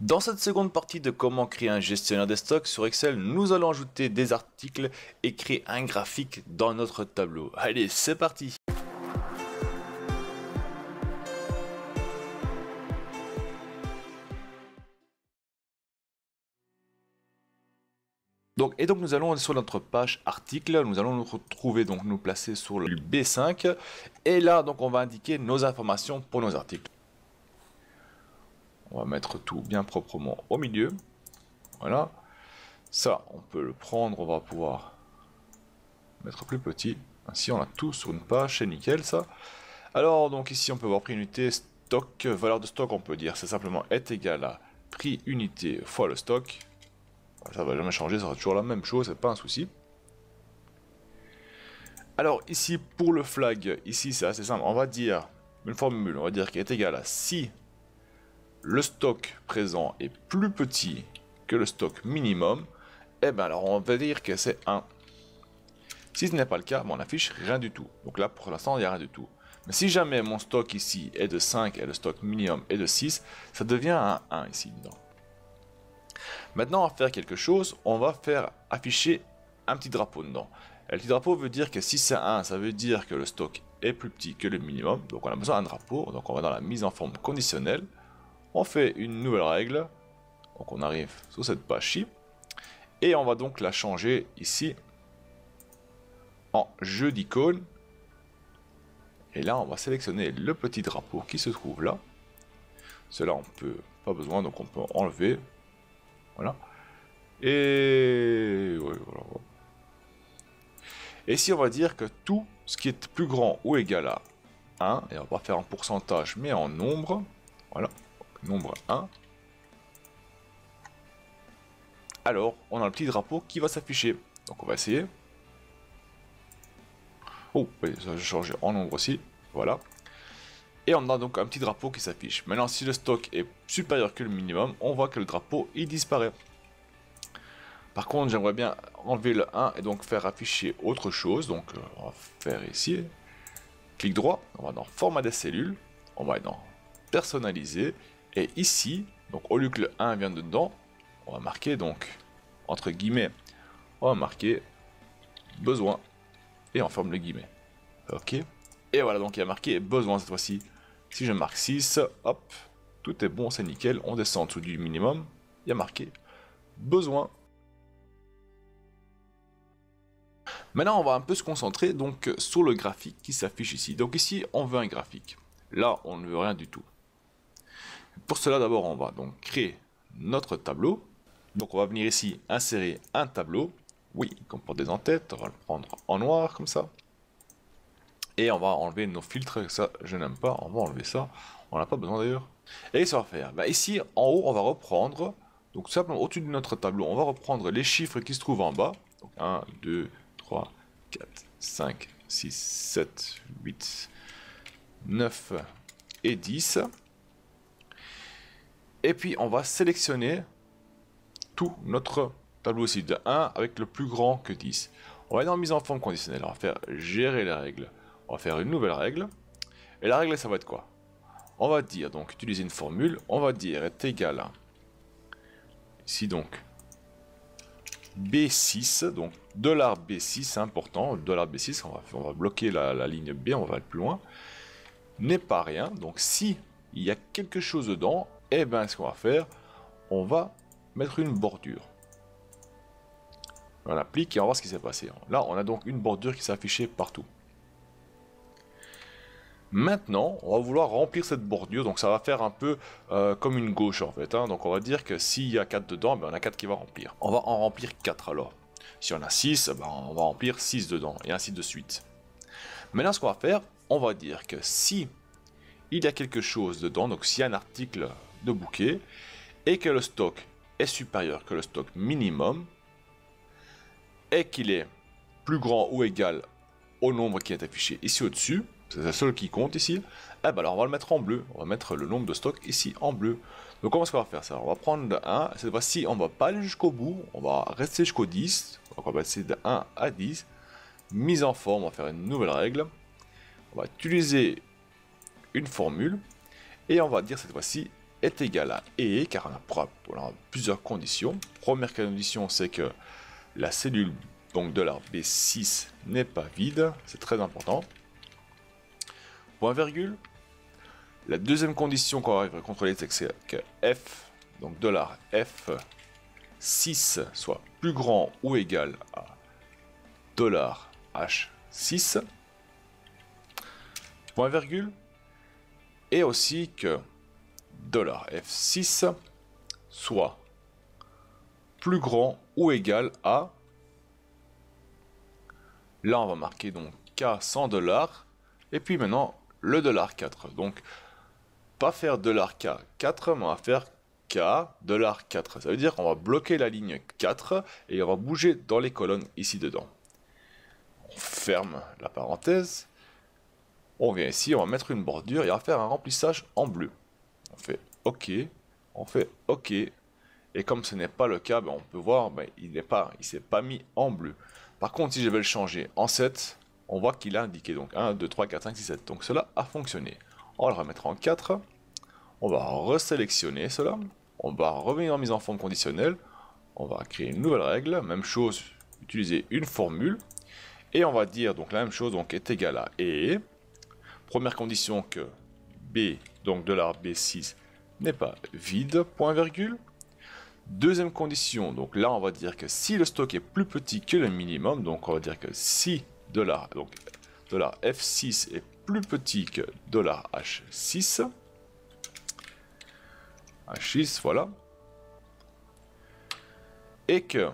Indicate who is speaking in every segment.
Speaker 1: Dans cette seconde partie de comment créer un gestionnaire des stocks sur Excel, nous allons ajouter des articles et créer un graphique dans notre tableau. Allez, c'est parti! Donc nous allons sur notre page article, nous allons nous retrouver, donc nous placer sur le B5 et là donc on va indiquer nos informations pour nos articles. On va mettre tout bien proprement au milieu. Voilà. Ça, on peut le prendre, on va pouvoir mettre plus petit. Ainsi, on a tout sur une page, c'est nickel ça. Alors, donc ici, on peut voir prix unité, stock, valeur de stock, on peut dire, c'est simplement est égal à prix unité fois le stock. Ça va jamais changer, ça sera toujours la même chose, c'est pas un souci. Alors ici, pour le flag, ici c'est assez simple, on va dire une formule, on va dire qu'il est égal à si le stock présent est plus petit que le stock minimum, et bien alors on va dire que c'est 1. Si ce n'est pas le cas, on affiche rien du tout. Donc là pour l'instant il n'y a rien du tout. Mais si jamais mon stock ici est de 5 et le stock minimum est de 6, ça devient un 1 ici dedans. Maintenant on va faire quelque chose, on va faire afficher un petit drapeau dedans. Et le petit drapeau veut dire que si c'est 1, ça veut dire que le stock est plus petit que le minimum. Donc on a besoin d'un drapeau, donc on va dans la mise en forme conditionnelle. On fait une nouvelle règle, donc on arrive sur cette page-ci, et on va donc la changer ici en jeu d'icône. Et là on va sélectionner le petit drapeau qui se trouve là. Cela on peut pas besoin, donc on peut enlever. Voilà. Et voilà. Et ici on va dire que tout ce qui est plus grand ou égal à 1, et on va pas faire en pourcentage mais en nombre, voilà. Nombre 1, alors on a le petit drapeau qui va s'afficher. Donc on va essayer. Oh, oui, ça j'ai changé en nombre aussi, voilà. Et on a donc un petit drapeau qui s'affiche. Maintenant, si le stock est supérieur que le minimum, on voit que le drapeau il disparaît. Par contre, j'aimerais bien enlever le 1 et donc faire afficher autre chose. Donc on va faire ici, clic droit, on va dans format des cellules, on va dans personnaliser. Et ici, donc au lieu que le 1 vient dedans, on va marquer donc, entre guillemets, on va marquer besoin, et on ferme le guillemets. Ok. Et voilà, donc il y a marqué besoin cette fois-ci. Si je marque 6, hop, tout est bon, c'est nickel, on descend en dessous du minimum, il y a marqué besoin. Maintenant, on va un peu se concentrer donc sur le graphique qui s'affiche ici. Donc ici, on veut un graphique. Là, on ne veut rien du tout. Pour cela, d'abord, on va donc créer notre tableau. Donc, on va venir ici, insérer un tableau. Oui, il comporte des en-têtes. On va le prendre en noir, comme ça. Et on va enlever nos filtres. Ça, je n'aime pas. On va enlever ça. On n'a pas besoin d'ailleurs. Et ça va faire. Bah, ici, en haut, on va reprendre. Donc, simplement, au-dessus de notre tableau, on va reprendre les chiffres qui se trouvent en bas. Donc, 1, 2, 3, 4, 5, 6, 7, 8, 9 et 10. Et puis on va sélectionner tout notre tableau ici de 1 avec le plus grand que 10. On va aller dans mise en forme conditionnelle, on va faire gérer les règles. On va faire une nouvelle règle. Et la règle ça va être quoi? On va dire donc utiliser une formule, on va dire est égal à ici donc B6, donc $B6 c'est important, $B6 on va bloquer la ligne B, on va aller plus loin, n'est pas rien, donc si il y a quelque chose dedans, et bien ce qu'on va faire, on va mettre une bordure. On applique et on va voir ce qui s'est passé. Là on a donc une bordure qui s'est affichée partout. Maintenant, on va vouloir remplir cette bordure, donc ça va faire un peu comme une gauche en fait. Donc on va dire que s'il y a 4 dedans, ben on a 4 qui va remplir. On va en remplir 4 alors. Si on a 6, ben on va remplir 6 dedans, et ainsi de suite. Maintenant ce qu'on va faire, on va dire que si il y a quelque chose dedans, donc s'il y a un article de bouquet, et que le stock est supérieur que le stock minimum, et qu'il est plus grand ou égal au nombre qui est affiché ici au-dessus, c'est le seul qui compte ici, eh ben alors on va le mettre en bleu, on va mettre le nombre de stock ici en bleu. Donc comment est-ce qu'on va faire ça? On va prendre 1, cette fois-ci on va pas aller jusqu'au bout, on va rester jusqu'au 10, donc on va passer de 1 à 10, mise en forme, on va faire une nouvelle règle, on va utiliser une formule, et on va dire cette fois-ci est égal à et, car on a plusieurs conditions. Première condition, c'est que la cellule donc $B6 n'est pas vide, c'est très important. Point virgule. La deuxième condition qu'on va contrôler, c'est que f, donc $F6 soit plus grand ou égal à $H6, point virgule, et aussi que $F6 soit plus grand ou égal à, là on va marquer donc K 100 $, et puis maintenant le $4. Donc pas faire $K4, mais on va faire K $4. Ça veut dire qu'on va bloquer la ligne 4 et on va bouger dans les colonnes ici dedans. On ferme la parenthèse. On vient ici, on va mettre une bordure et on va faire un remplissage en bleu. On fait OK, on fait OK. Et comme ce n'est pas le cas, ben on peut voir, ben il s'est pas mis en bleu. Par contre, si je vais le changer en 7, on voit qu'il a indiqué donc 1, 2, 3, 4, 5, 6, 7. Donc cela a fonctionné. On va le remettre en 4. On va resélectionner cela. On va revenir en mise en forme conditionnelle. On va créer une nouvelle règle. Même chose, utiliser une formule. Et on va dire donc la même chose, donc est égal à et. Première condition que B, donc $B6 n'est pas vide, point virgule. Deuxième condition, donc là on va dire que si le stock est plus petit que le minimum, donc on va dire que si $F6 est plus petit que $H6, H6, voilà, et que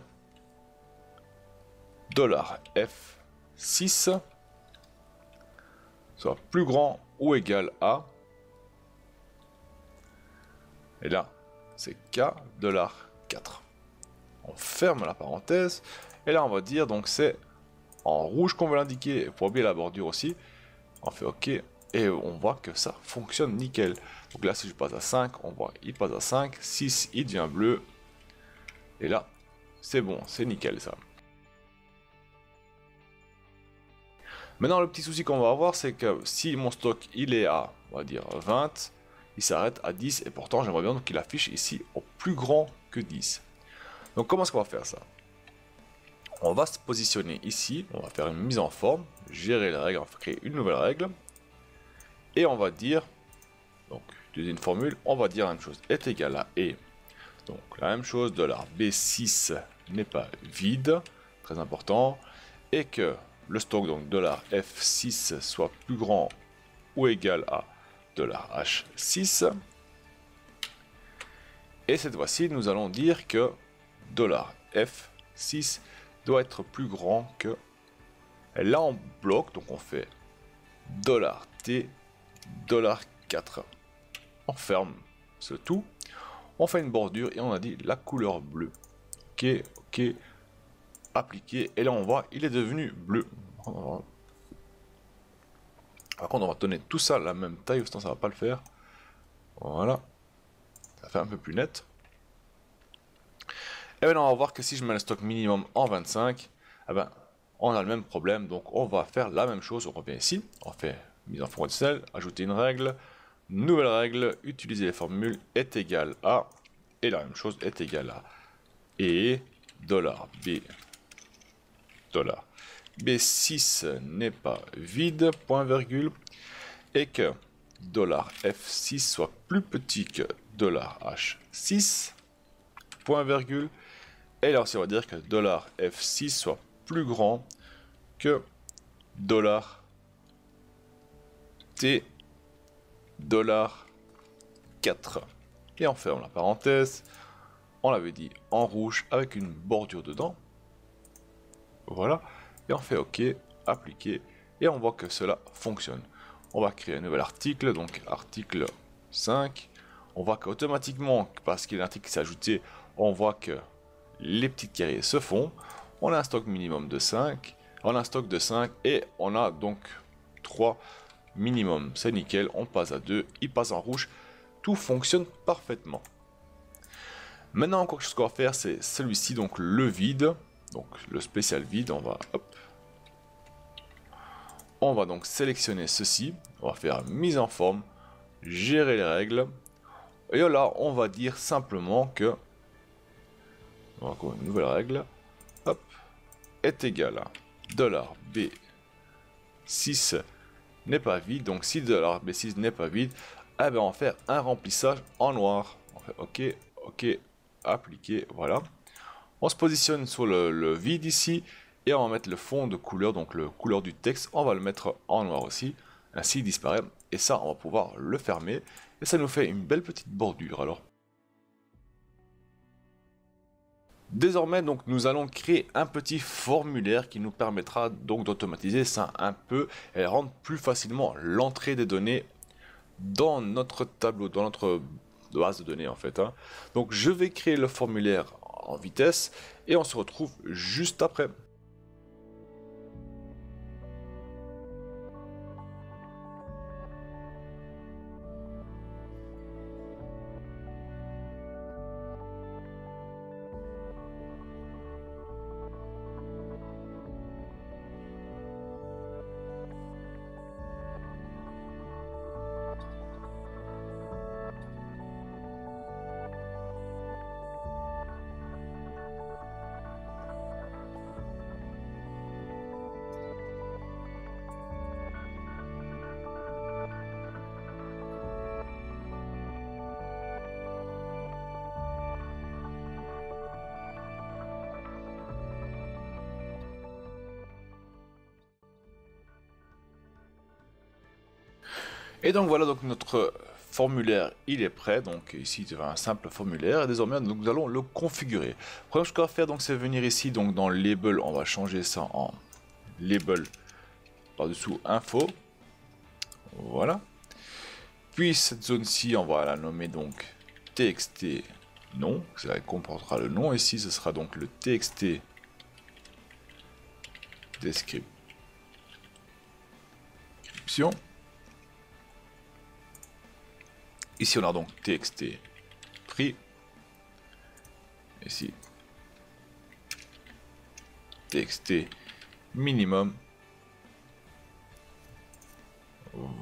Speaker 1: $F6 soit plus grand ou égal à, et là c'est K $4. On ferme la parenthèse et là on va dire donc c'est en rouge qu'on veut l'indiquer, pour oublier la bordure aussi. On fait OK et on voit que ça fonctionne nickel. Donc là si je passe à 5, on voit il passe à 5, 6 il devient bleu et là c'est bon, c'est nickel ça. Maintenant le petit souci qu'on va avoir, c'est que si mon stock il est à, on va dire 20, il s'arrête à 10 et pourtant j'aimerais bien qu'il affiche ici au plus grand que 10. Donc comment est-ce qu'on va faire ça? On va se positionner ici, on va faire une mise en forme, gérer les règles, on va créer une nouvelle règle et on va dire, donc utiliser une formule, on va dire la même chose, est égal à et. Donc la même chose, $B6 n'est pas vide, très important, et que le stock donc $F6 soit plus grand ou égal à $H6. Et cette fois-ci, nous allons dire que $F6 doit être plus grand que... Et là, on bloque, donc on fait $T, $4. On ferme ce tout. On fait une bordure et on a dit la couleur bleue. OK, OK. Appliqué. Et là, on voit, il est devenu bleu. Par contre, on va donner tout ça la même taille, sinon ça va pas le faire. Voilà. Ça fait un peu plus net. Et maintenant, on va voir que si je mets le stock minimum en 25, eh ben, on a le même problème. Donc, on va faire la même chose. On revient ici. On fait mise en forme conditionnelle, ajouter une règle, nouvelle règle, utiliser les formules est égal à, et la même chose est égal à, et $B6 n'est pas vide, point virgule, et que $F6 soit plus petit que $H6, point virgule, et là aussi on va dire que $F6 soit plus grand que $T, $4. Et on ferme la parenthèse, on l'avait dit en rouge avec une bordure dedans, voilà, et on fait OK, appliquer, et on voit que cela fonctionne. On va créer un nouvel article, donc article 5, on voit qu'automatiquement, parce qu'il y a un article qui s'est ajouté, on voit que les petites carrés se font, on a un stock minimum de 5, on a un stock de 5, et on a donc 3 minimum, c'est nickel, on passe à 2, il passe en rouge, tout fonctionne parfaitement. Maintenant, encore quelque chose qu'on va faire, c'est celui-ci, donc le vide, donc le spécial vide, on va donc sélectionner ceci, on va faire mise en forme, gérer les règles, Et là, on va dire simplement que, on va encore une nouvelle règle, hop, est égal à $B6 n'est pas vide. Donc si $B6 n'est pas vide, eh ben on va faire un remplissage en noir. On fait OK, OK, appliquer, voilà. On se positionne sur le vide ici et on va mettre le fond de couleur, donc le couleur du texte, on va le mettre en noir aussi. Ainsi il disparaît et ça on va pouvoir le fermer et ça nous fait une belle petite bordure alors. Désormais donc nous allons créer un petit formulaire qui nous permettra donc d'automatiser ça un peu et rendre plus facilement l'entrée des données dans notre tableau, dans notre base de données en fait. Donc je vais créer le formulaire en vitesse et on se retrouve juste après. Et donc voilà, donc notre formulaire il est prêt. Donc ici tu as un simple formulaire et désormais donc, nous allons le configurer. La première chose qu'on va faire donc c'est venir ici donc dans label, on va changer ça en label par dessous info. Voilà. Puis cette zone-ci on va la nommer donc txt nom, ça comportera le nom. Ici ce sera donc le txt description. Ici on a donc txt prix, ici txt minimum,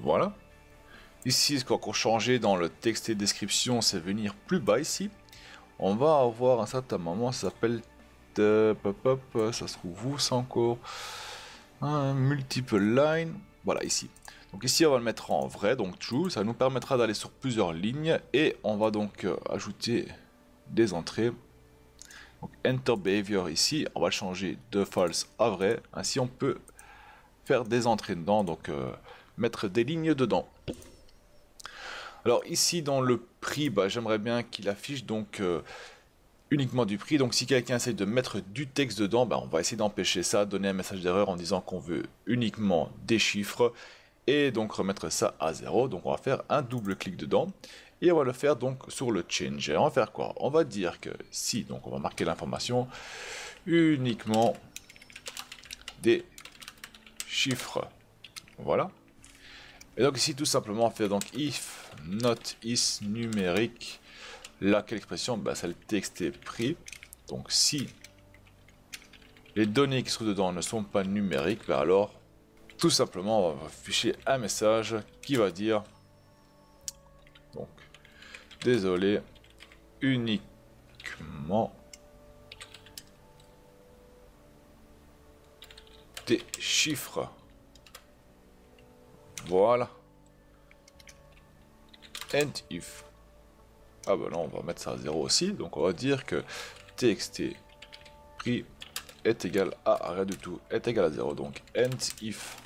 Speaker 1: voilà. Ici ce qu'on va changer dans le txt description c'est venir plus bas ici. On va avoir un certain moment, ça s'appelle ça se trouve où ça encore, un multiple line, voilà ici. Donc ici on va le mettre en vrai, donc true, ça nous permettra d'aller sur plusieurs lignes et on va donc ajouter des entrées. Donc enter behavior ici, on va le changer de false à vrai, ainsi on peut faire des entrées dedans, donc mettre des lignes dedans. Alors ici dans le prix, bah, j'aimerais bien qu'il affiche donc uniquement du prix. Donc si quelqu'un essaie de mettre du texte dedans, bah, on va essayer d'empêcher ça, donner un message d'erreur en disant qu'on veut uniquement des chiffres et donc remettre ça à 0. Donc on va faire un double clic dedans et on va le faire donc sur le change. Et on va faire quoi? On va dire que si, donc on va marquer l'information uniquement des chiffres, voilà. Et donc ici tout simplement on fait donc if not is numérique, là quelle expression, bah, c'est le txt prix. Donc si les données qui sont dedans ne sont pas numériques, bah, alors tout simplement on va afficher un message qui va dire donc désolé, uniquement des chiffres. Voilà. And if. Ah bah non, on va mettre ça à 0 aussi. Donc on va dire que txt prix est égal à rien du tout, est égal à 0. Donc and if.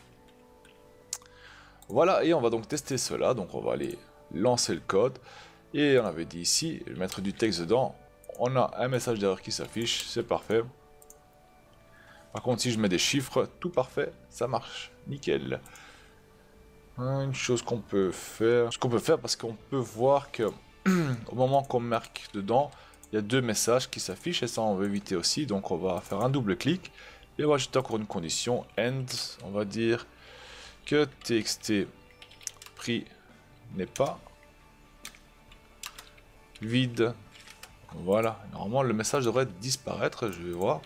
Speaker 1: Voilà, et on va donc tester cela. Donc on va aller lancer le code. Et on avait dit ici, mettre du texte dedans. On a un message d'erreur qui s'affiche, c'est parfait. Par contre, si je mets des chiffres, tout parfait, ça marche, nickel. Une chose qu'on peut faire, parce qu'on peut voir que au moment qu'on marque dedans, il y a deux messages qui s'affichent et ça on veut éviter aussi. Donc on va faire un double clic et on va ajouter encore une condition and. On va dire que txt prix n'est pas vide. Voilà, normalement le message devrait disparaître. Je vais voir.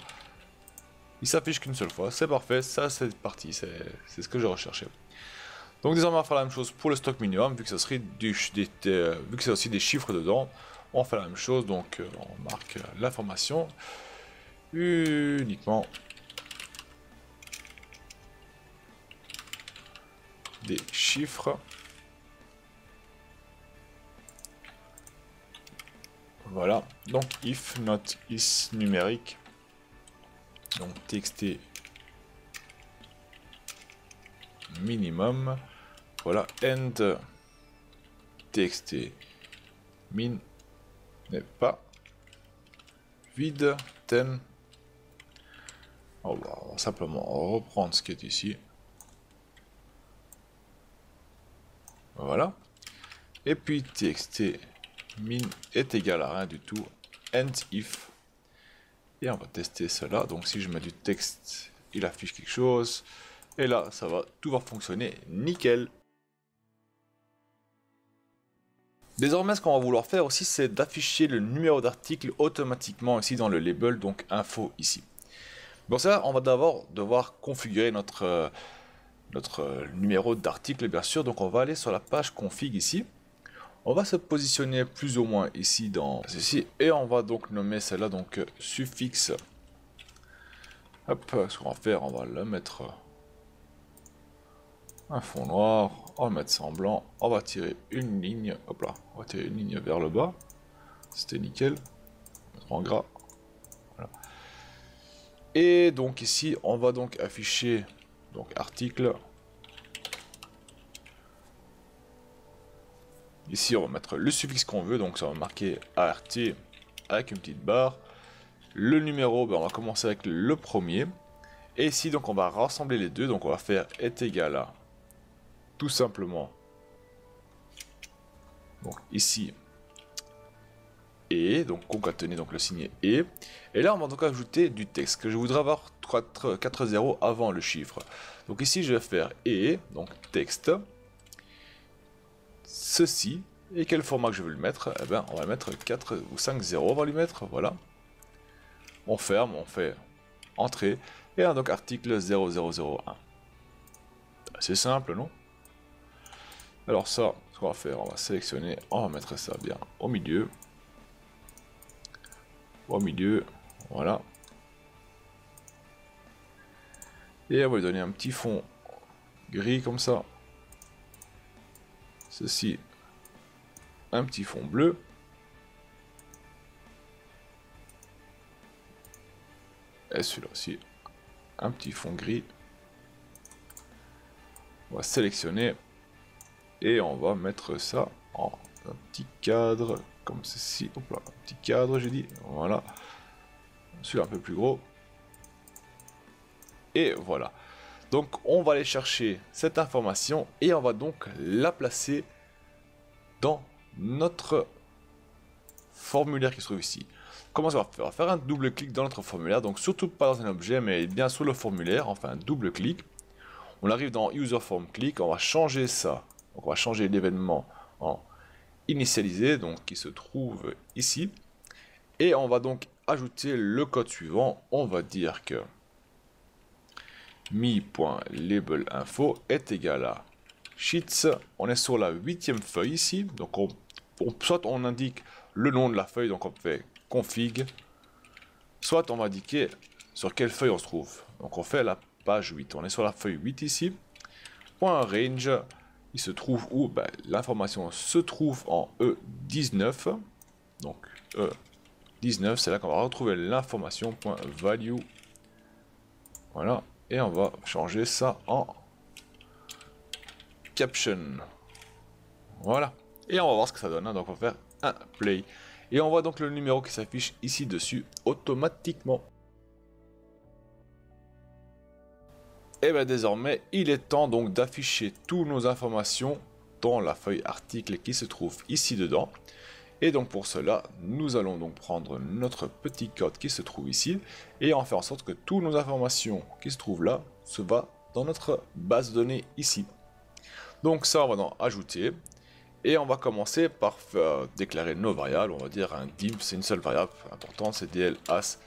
Speaker 1: Il s'affiche qu'une seule fois, c'est parfait, ça c'est parti, c'est ce que je recherchais. Donc désormais on va faire la même chose pour le stock minimum, vu que ça serait vu que c'est aussi des chiffres dedans, on fait la même chose, donc on marque l'information uniquement des chiffres. Voilà, donc if not is numérique, donc txt minimum, voilà, and txt min n'est pas vide, 10. On va simplement reprendre ce qui est ici. Voilà. Et puis txt min est égal à rien du tout. And if. Et on va tester cela. Donc si je mets du texte, il affiche quelque chose. Et là, ça va, tout va fonctionner nickel. Désormais, ce qu'on va vouloir faire aussi, c'est d'afficher le numéro d'article automatiquement ici dans le label, donc info ici. Bon, ça, on va d'abord devoir configurer notre numéro d'article, bien sûr. Donc, on va aller sur la page config ici. On va se positionner plus ou moins ici dans ceci, et on va donc nommer celle-là donc suffixe. Hop, ce qu'on va faire, on va le mettre un fond noir, on va mettre ça en blanc, on va tirer une ligne, hop là, on va tirer une ligne vers le bas, c'était nickel, on va mettre en gras, voilà. Et donc ici, on va donc afficher donc article. Ici, on va mettre le suffixe qu'on veut, donc ça va marquer ART avec une petite barre. Le numéro, ben, on va commencer avec le premier. Et ici, donc on va rassembler les deux, donc on va faire est égal à tout simplement, donc ici, et, donc concaténer donc le signe et là on va donc ajouter du texte, que je voudrais avoir 4 zéros avant le chiffre. Donc ici je vais faire et, donc texte, ceci, et quel format que je veux le mettre, eh ben on va mettre 4 ou 5 zéros, on va lui mettre, voilà. On ferme, on fait entrée, et là donc article 0001. C'est simple, non? Alors ça, ce qu'on va faire, on va sélectionner, on va mettre ça bien au milieu. Au milieu, voilà. Et on va lui donner un petit fond gris comme ça. Ceci, un petit fond bleu. Et celui-là aussi, un petit fond gris. On va sélectionner. Et on va mettre ça en un petit cadre, comme ceci. Hop là, un petit cadre, j'ai dit. Voilà. Celui-là un peu plus gros. Et voilà. Donc, on va aller chercher cette information et on va donc la placer dans notre formulaire qui se trouve ici. Comment ça va faire? On va faire un double clic dans notre formulaire. Donc, surtout pas dans un objet, mais bien sur le formulaire. On fait un double clic. On arrive dans User Form Click. On va changer ça. Donc on va changer l'événement en initialisé, donc qui se trouve ici. Et on va donc ajouter le code suivant. On va dire que mi.labelinfo est égal à sheets. On est sur la 8e feuille ici. Donc soit on indique le nom de la feuille, donc on fait config. Soit on va indiquer sur quelle feuille on se trouve. Donc on fait la page 8. On est sur la feuille 8 ici. Point range. Il se trouve où? Ben, l'information se trouve en E19. Donc E19, c'est là qu'on va retrouver l'information .value. Voilà. Et on va changer ça en caption. Voilà. Et on va voir ce que ça donne. Hein. Donc on va faire un play. Et on voit donc le numéro qui s'affiche ici dessus automatiquement. Et bien désormais, il est temps donc d'afficher toutes nos informations dans la feuille article qui se trouve ici dedans. Et donc pour cela, nous allons donc prendre notre petit code qui se trouve ici et en faire en sorte que toutes nos informations qui se trouvent là se va dans notre base de données ici. Donc ça, on va en ajouter et on va commencer par déclarer nos variables. On va dire un div, c'est une seule variable importante, c'est dl as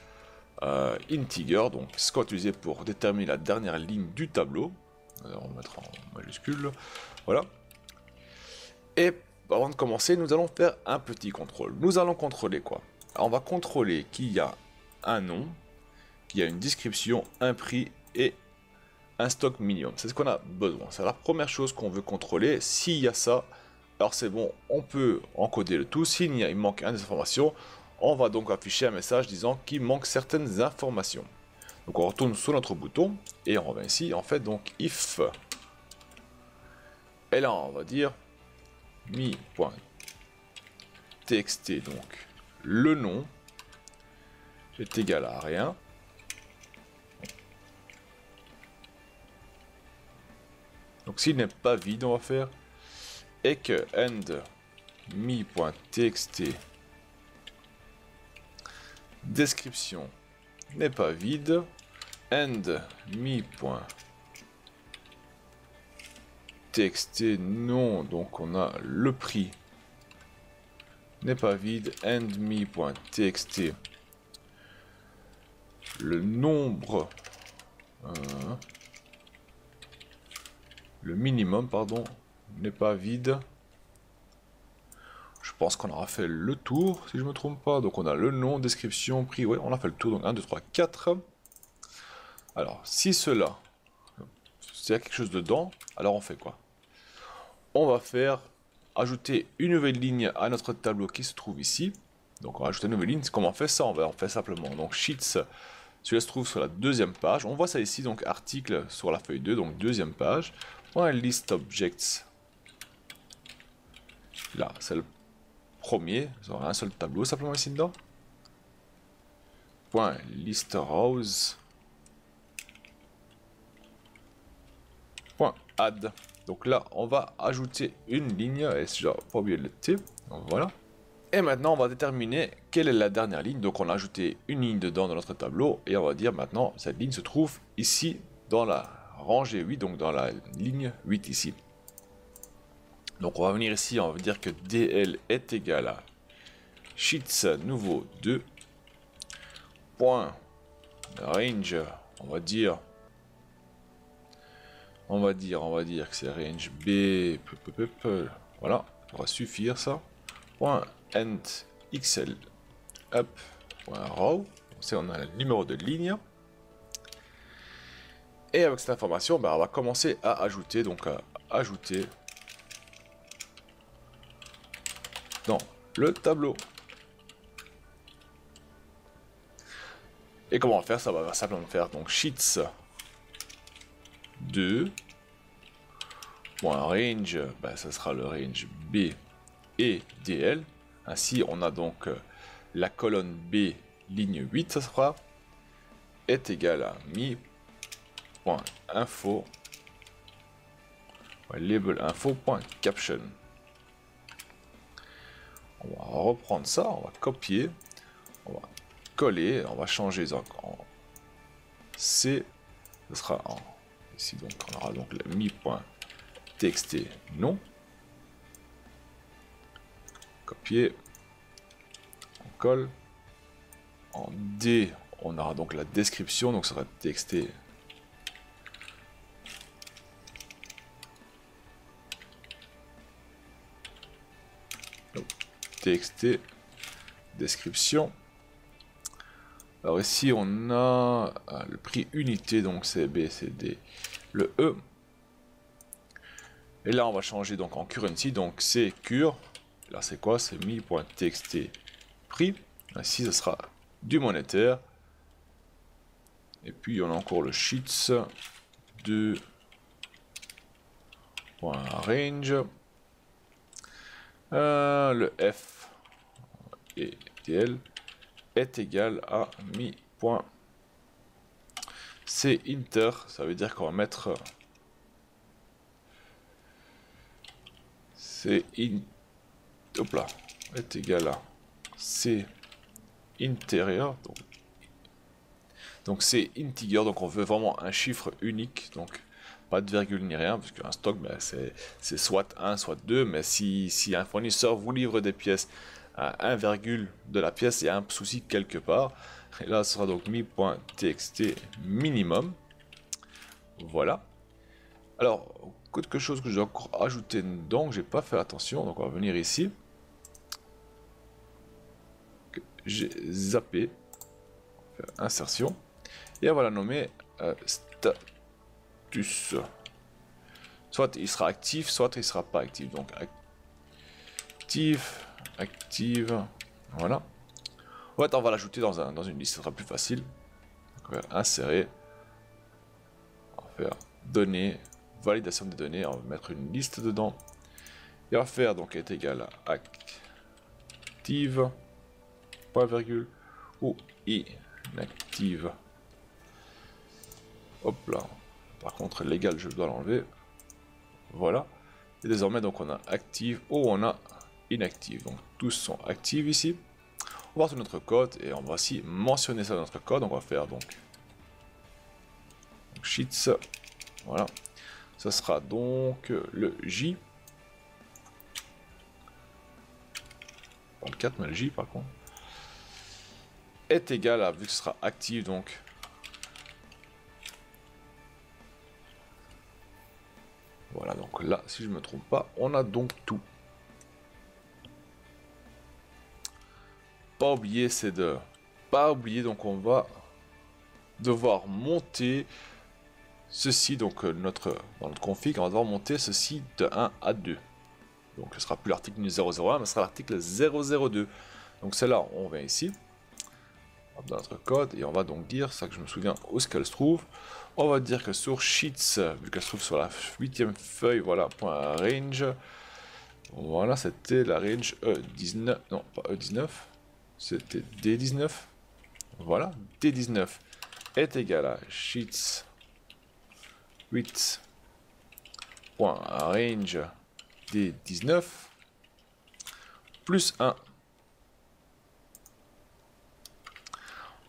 Speaker 1: integer, donc ce qu'on va utiliser pour déterminer la dernière ligne du tableau. On va mettre en majuscule. Voilà. Et avant de commencer, nous allons faire un petit contrôle. Nous allons contrôler quoi? Alors, on va contrôler qu'il y a un nom, qu'il y a une description, un prix et un stock minimum. C'est ce qu'on a besoin. C'est la première chose qu'on veut contrôler. S'il y a ça, alors c'est bon, on peut encoder le tout. S'il il manque une des informations, on va donc afficher un message disant qu'il manque certaines informations. Donc on retourne sur notre bouton et on revient ici, en fait, donc if. Et là on va dire mi.txt, donc le nom est égal à rien. Donc s'il n'est pas vide, on va faire et que end mi.txt description n'est pas vide, end mi.txt non, donc on a le prix n'est pas vide, end mi.txt le nombre le minimum pardon n'est pas vide. Je pense qu'on aura fait le tour, si je ne me trompe pas. Donc on a le nom, description, prix. Ouais, on a fait le tour. Donc 1, 2, 3, 4. Alors, si cela, s'il y a quelque chose dedans, alors on fait quoi? On va faire ajouter une nouvelle ligne à notre tableau qui se trouve ici. Donc on va ajouter une nouvelle ligne. Comment on fait ça? On fait simplement. Donc Sheets, celui-là se trouve sur la deuxième page. On voit ça ici, donc article sur la feuille 2, donc deuxième page. Point list objects. Là, c'est le premier, vous aurez un seul tableau simplement ici dedans. Point list rows. Point add. Donc là, on va ajouter une ligne, et je n'ai pas oublié le T. Donc voilà. Et maintenant, on va déterminer quelle est la dernière ligne. Donc on a ajouté une ligne dedans dans notre tableau, et on va dire maintenant, cette ligne se trouve ici dans la rangée 8, donc dans la ligne 8 ici. Donc on va venir ici, on va dire que DL est égal à sheets nouveau 2 point range, on va dire que c'est range B, voilà, ça va suffire ça. Point end xl up point row, c'est on a le numéro de ligne. Et avec cette information, on va commencer à ajouter, donc à ajouter dans le tableau. Et comment faire ça? Va simplement faire donc sheets 2 range, ça sera le range B et DL. Ainsi on a donc la colonne B ligne 8, ça sera est égal à mi.info label info.caption. On va reprendre ça, on va copier, on va coller, on va changer en C, ce sera en ici, donc on aura donc le mi.txt non. Copier, on colle. En D, on aura donc la description, donc ça sera txt txt description. Alors ici on a le prix unité, donc c'est B, c'est D, le E. Et là on va changer donc en currency, donc c'est cure. Là c'est quoi? C'est mi.txt prix. Ainsi ce sera du monétaire. Et puis on a encore le sheets de .range. Le F et DL est égal à mi.c inter, ça veut dire qu'on va mettre c in, hop là, est égal à c intérieur, donc c'est integer, donc on veut vraiment un chiffre unique, donc pas de virgule ni rien, parce qu'un stock c'est soit 1 soit 2, mais si un fournisseur vous livre des pièces à 1 virgule de la pièce, il y a un souci quelque part. Et là ce sera donc mi.txt minimum, voilà. Alors, quelque chose que je dois encore ajouter dedans, que j'ai pas fait attention, donc on va venir ici. J'ai zappé, faire insertion, et on va la nommer status. Soit il sera actif, soit il sera pas actif. Donc actif, active, voilà. En fait, on va l'ajouter dans une liste, ce sera plus facile. Donc, on va insérer, on va faire données, validation des données, on va mettre une liste dedans. Et on va faire donc est égal à active, point virgule, ou inactive. Hop là. Par contre, l'égal, je dois l'enlever. Voilà. Et désormais, donc, on a active ou on a inactive. Donc, tous sont actifs ici. On va voir notre code et on va aussi mentionner ça dans notre code. On va faire donc sheets. Voilà. Ce sera donc le J. Pas le 4, mais le J par contre. Est égal à, vu que ce sera actif, donc voilà, donc là, si je ne me trompe pas, on a donc tout. Pas oublier, c'est de pas oublier, donc on va devoir monter ceci, donc dans notre config, on va devoir monter ceci de 1 à 2. Donc ce sera plus l'article 001, mais ce sera l'article 002. Donc celle-là, on vient ici, dans notre code, et on va donc dire, ça que je me souviens où est-ce qu'elle se trouve. On va dire que sur sheets, vu qu'elle se trouve sur la 8e feuille, voilà, point range. Voilà, c'était la range E19, non pas E19, c'était D19. Voilà, D19 est égal à sheets 8.range D19 plus 1.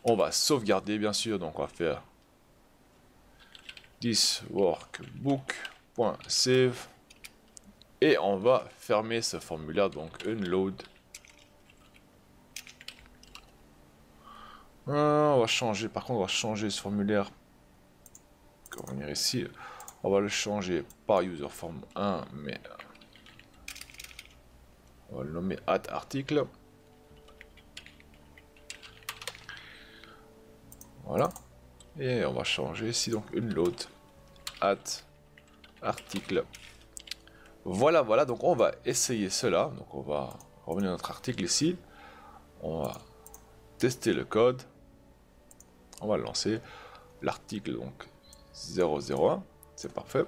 Speaker 1: On va sauvegarder bien sûr, donc on va faire this workbook.save et on va fermer ce formulaire, donc unload. On va changer, par contre on va changer ce formulaire. On va venir ici, on va le changer par userform 1, mais on va le nommer @article. Voilà. Et on va changer ici donc unload @article. Voilà, voilà, donc on va essayer cela. Donc on va revenir à notre article ici. On va tester le code. On va le lancer. L'article donc 001. C'est parfait.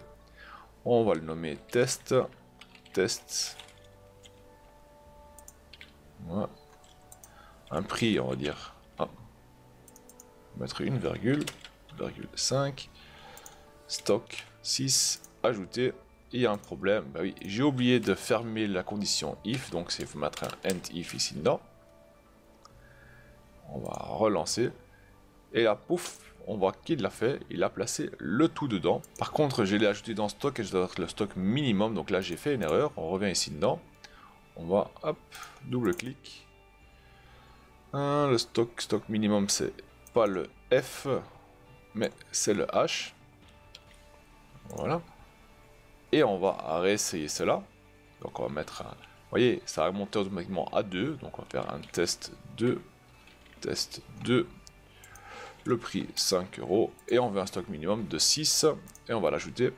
Speaker 1: On va le nommer test. Test. Voilà. Un prix, on va dire. Mettre une virgule 5, stock 6, ajouter. Il y a un problème, bah oui, j'ai oublié de fermer la condition if, donc c'est faut mettre un end if ici dedans. On va relancer, et là, pouf, on voit qu'il l'a fait, il a placé le tout dedans. Par contre, je l'ai ajouté dans stock et je dois être le stock minimum, donc là j'ai fait une erreur. On revient ici dedans, on va, hop, double-clic. Le stock minimum, c'est pas le F, mais c'est le H. Voilà. Et on va réessayer cela. Donc on va mettre un... Vous voyez, ça a remonté automatiquement à 2. Donc on va faire un test 2. Test 2. Le prix 5 €. Et on veut un stock minimum de 6. Et on va l'ajouter.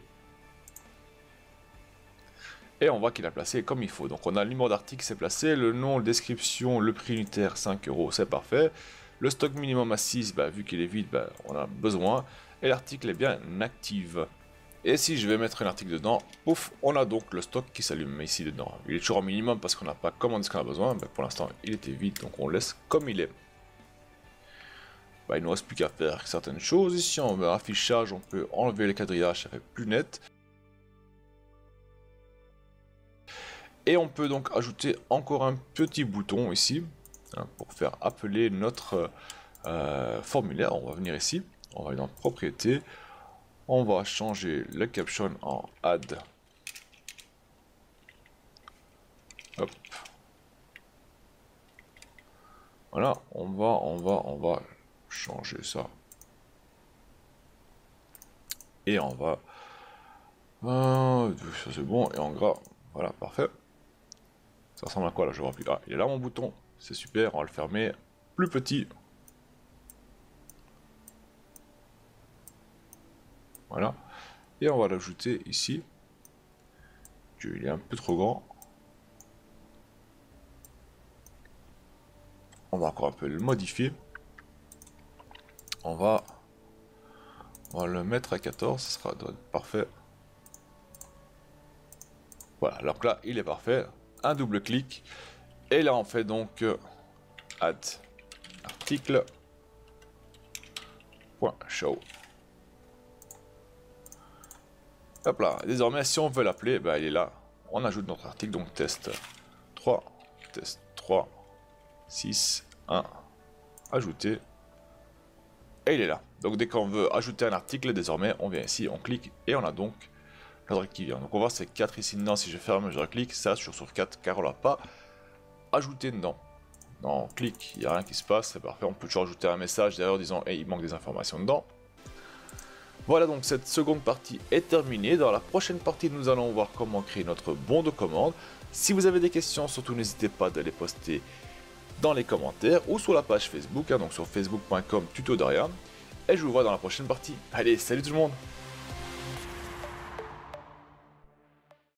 Speaker 1: Et on voit qu'il a placé comme il faut. Donc on a le numéro d'article, c'est placé. Le nom, la description, le prix unitaire 5 €, c'est parfait. Le stock minimum à 6, bah, vu qu'il est vide, bah, on a besoin. Et l'article est bien active. Et si je vais mettre un article dedans, ouf, on a donc le stock qui s'allume ici dedans. Il est toujours au minimum parce qu'on n'a pas commandé ce qu'on a besoin, mais pour l'instant il était vide, donc on le laisse comme il est. Bah, il ne nous reste plus qu'à faire certaines choses. Ici on met affichage, on peut enlever les quadrillages, ça fait plus net. Et on peut donc ajouter encore un petit bouton ici, hein, pour faire appeler notre formulaire. On va venir ici, on va aller dans propriétés. On va changer le caption en add. Hop. Voilà, on va changer ça. Et on va Ça c'est bon, et en gras, voilà, parfait. Ça ressemble à quoi là? Je vois plus. Ah, il est là mon bouton, c'est super, on va le fermer. Plus petit. Voilà. Et on va l'ajouter ici. Il est un peu trop grand. On va encore un peu le modifier. On va le mettre à 14, ce sera parfait. Voilà, alors que là, il est parfait. Un double clic. Et là, on fait donc add article. Show. Hop là, désormais, si on veut l'appeler, bah, il est là. On ajoute notre article, donc test 3, test 3, 6, 1, ajouter. Et il est là. Donc dès qu'on veut ajouter un article, désormais, on vient ici, on clique et on a donc l'article qui vient. Donc on voit c'est 4 ici dedans, si je ferme, je reclique, ça je suis sur 4 car on l'a pas ajouté dedans. Non, on clique, il n'y a rien qui se passe, c'est parfait. On peut toujours ajouter un message derrière disant hey, il manque des informations dedans. Voilà, donc cette seconde partie est terminée. Dans la prochaine partie, nous allons voir comment créer notre bon de commande. Si vous avez des questions, surtout n'hésitez pas de les poster dans les commentaires ou sur la page Facebook, donc sur facebook.com tuto Dorian. Et je vous vois dans la prochaine partie. Allez, salut tout le monde!